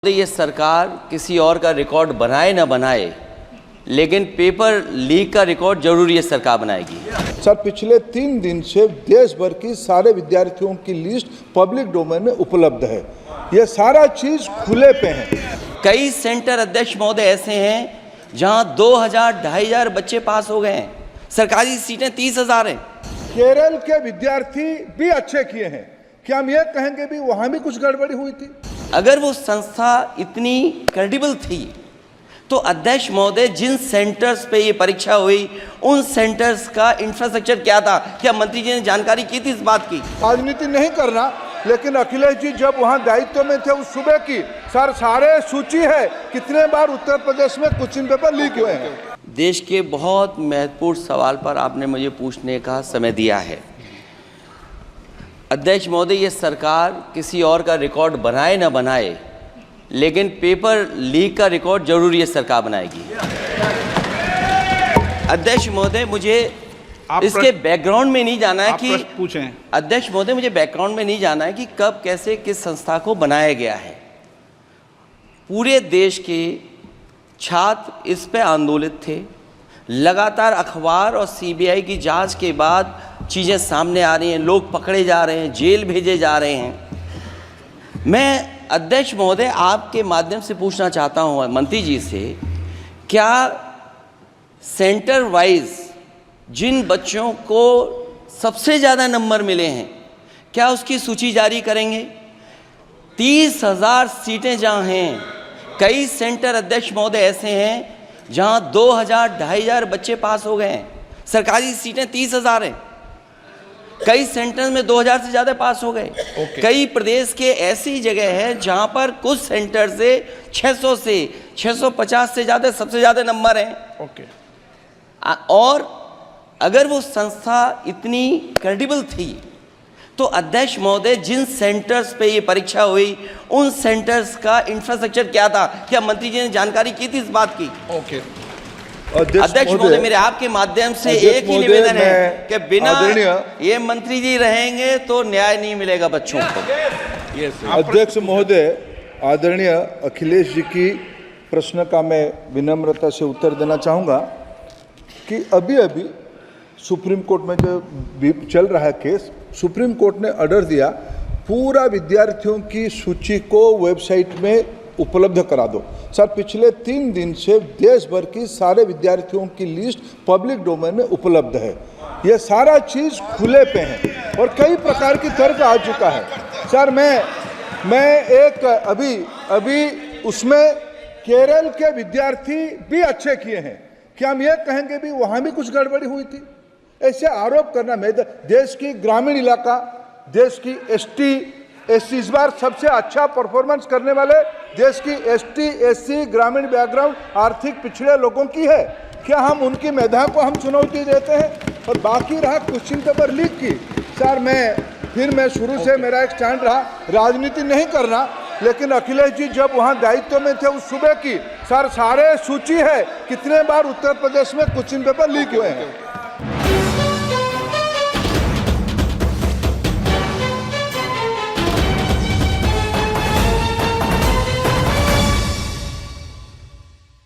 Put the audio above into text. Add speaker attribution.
Speaker 1: ये सरकार किसी और का रिकॉर्ड बनाए ना बनाए, लेकिन पेपर लीक का रिकॉर्ड जरूर ये सरकार बनाएगी।
Speaker 2: सर, पिछले 3 दिन से देश भर की सारे विद्यार्थियों की लिस्ट पब्लिक डोमेन में उपलब्ध है। ये सारा चीज खुले पे है।
Speaker 1: कई सेंटर अध्यक्ष महोदय ऐसे हैं जहां 2000-2500 बच्चे पास हो गए हैं। सरकारी सीटें 30,000 हैं।
Speaker 2: केरल के विद्यार्थी भी अच्छे किए हैं। क्या हम ये कहेंगे भी वहां भी कुछ गड़बड़ी हुई थी?
Speaker 1: अगर वो संस्था इतनी क्रेडिबल थी तो अध्यक्ष महोदय जिन सेंटर्स पे ये परीक्षा हुई उन सेंटर्स का इंफ्रास्ट्रक्चर क्या था? क्या मंत्री जी ने जानकारी की थी इस बात की?
Speaker 2: राजनीति नहीं करना, लेकिन अखिलेश जी जब वहां दायित्व में थे उस सुबह की सर सारे सूची है कितने बार उत्तर प्रदेश में क्वेश्चन पेपर लीक हुए हैं।
Speaker 1: देश के बहुत महत्वपूर्ण सवाल पर आपने मुझे पूछने का समय दिया है। अध्यक्ष महोदय, ये सरकार किसी और का रिकॉर्ड बनाए ना बनाए, लेकिन पेपर लीक का रिकॉर्ड जरूर ये सरकार बनाएगी। अध्यक्ष महोदय, मुझे इसके बैकग्राउंड में नहीं जाना है कि
Speaker 3: पूछें।
Speaker 1: अध्यक्ष महोदय, मुझे बैकग्राउंड में नहीं जाना है कि कब कैसे किस संस्था को बनाया गया है। पूरे देश के छात्र इस पे आंदोलित थे। लगातार अखबार और सीबीआई की जांच के बाद चीज़ें सामने आ रही हैं, लोग पकड़े जा रहे हैं, जेल भेजे जा रहे हैं। मैं अध्यक्ष महोदय आपके माध्यम से पूछना चाहता हूं मंत्री जी से, क्या सेंटर वाइज जिन बच्चों को सबसे ज़्यादा नंबर मिले हैं, क्या उसकी सूची जारी करेंगे? 30,000 सीटें जहां हैं, कई सेंटर अध्यक्ष महोदय ऐसे हैं जहां 2000-2500 बच्चे पास हो गए हैं। सरकारी सीटें 30,000 हैं। कई सेंटर में 2000 से ज़्यादा पास हो गए। कई प्रदेश के ऐसी जगह है जहां पर कुछ सेंटर से 600 से 650 से ज़्यादा सबसे ज़्यादा नंबर हैं। और अगर वो संस्था इतनी क्रेडिबल थी तो अध्यक्ष महोदय जिन सेंटर्स पे ये परीक्षा हुई उन सेंटर्स का इंफ्रास्ट्रक्चर क्या था? क्या मंत्री जी ने जानकारी की थी इस बात की? अध्यक्ष महोदय, मेरे आपके माध्यम से एक ही निवेदन है कि बिना ये मंत्री जी रहेंगे तो न्याय नहीं मिलेगा बच्चों को।
Speaker 2: अध्यक्ष महोदय, आदरणीय अखिलेश जी की प्रश्न का मैं विनम्रता से उत्तर देना चाहूँगा कि अभी सुप्रीम कोर्ट में जो चल रहा है केस, सुप्रीम कोर्ट ने ऑर्डर दिया पूरा विद्यार्थियों की सूची को वेबसाइट में उपलब्ध करा दो। सर, पिछले 3 दिन से देश भर की सारे विद्यार्थियों की लिस्ट पब्लिक डोमेन में उपलब्ध है। ये सारा चीज खुले पे है और कई प्रकार की तर्क आ चुका है। सर, मैं एक अभी उसमें केरल के विद्यार्थी भी अच्छे किए हैं। क्या हम ये कहेंगे भी वहां भी कुछ गड़बड़ी हुई थी? ऐसे आरोप करना, मैं देश की ग्रामीण इलाका, देश की एसटी एससी इस बार सबसे अच्छा परफॉर्मेंस करने वाले देश की एसटी एससी ग्रामीण बैकग्राउंड आर्थिक पिछड़े लोगों की है। क्या हम उनकी मेधा को हम चुनौती देते हैं? और बाकी रहा क्वेश्चन पेपर लीक की, सर मैं शुरू से मेरा एक स्टैंड रहा, राजनीति नहीं करना, लेकिन अखिलेश जी जब वहां दायित्व में थे उस सुबह की सर सारे सूची है कितने बार उत्तर प्रदेश में क्वेश्चन पेपर लीक हुए हैं।